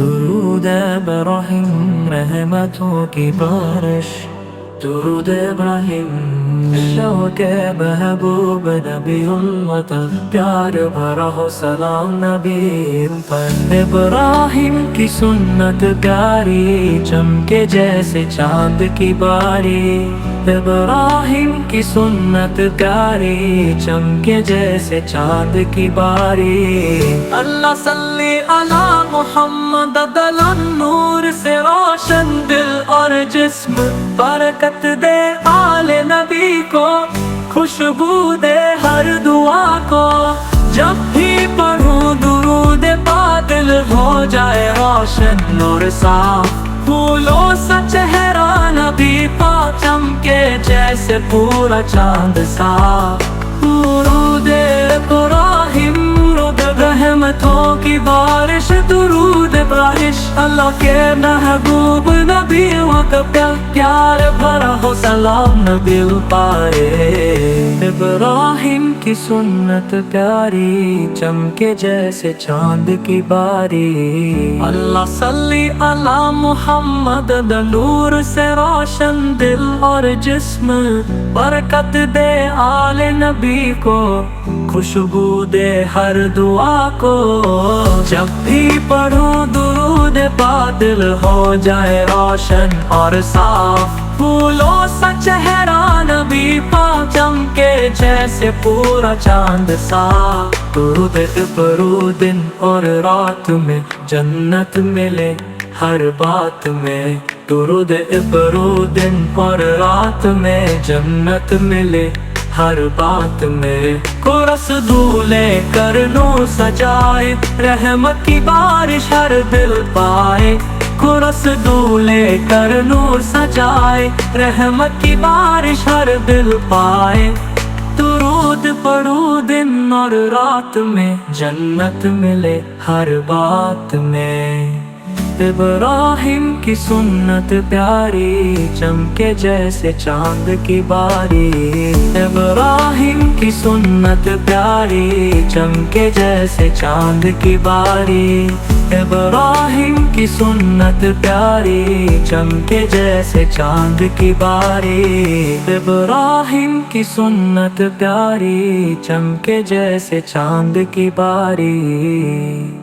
درود ابراہیم رحمتوں کی بارش، درود ابراہیم شوق محبوب نبی الوطن، پیار بھرا ہو سلام نبی پر۔ ابراہیم کی سنت پیاری چمکے جیسے چاند کی باری، ابراہیم کی سنت پیاری چمکے جیسے چاند کی باری۔ اللہ صلی علی محمد دل نور سے روشن دل اور جسم، برکت دے آل نبی کو، خوشبو دے ہر دعا کو۔ جب بھی پڑھوں درود پاک دل ہو جائے روشن نور صاف، پھولوں سا چہرہ نبی پاک چمکے جیسے پورا چاند صاف۔ درود ابراہیم درود رحمتوں کی بارش، درود بارش اللہ کے محبوب نبی کا پیار بھرا ہو سلام نبی پائے۔ ابراہیم کی سنت پیاری چمکے جیسے چاند کی باری، اللہ صلی علی محمد نور سے روشن دل اور جسم، برکت دے آل نبی کو، خوشبو دے ہر دعا کو۔ جب بھی پڑھوں درود پاک دل ہو جائے روشن اور صاف، پھولوں سا چہرہ نبی پاک چمکے جیسے پورا چاند صاف۔ درود ابرو دن اور رات میں جنت ملے ہر بات میں، درود ابرو دن اور رات میں جنت ملے ہر بات میں۔ قرص دولے کر نور سجائے، رحمت کی بارش ہر دل پائے۔ قرص دولے کر نور سجائے، رحمت کی بارش ہر دل پائے۔ درود پڑھو دن اور رات میں جنت ملے ہر بات میں۔ ابراہیم کی سنت پیاری چمکے جیسے چاند کی باری، ابراہیم کی سنت پیاری چمکے جیسے چاند کی باری، ابراہیم کی سنت پیاری چمکے جیسے چاند کی باری، ابراہیم کی سنت پیاری چمکے جیسے چاند کی باری۔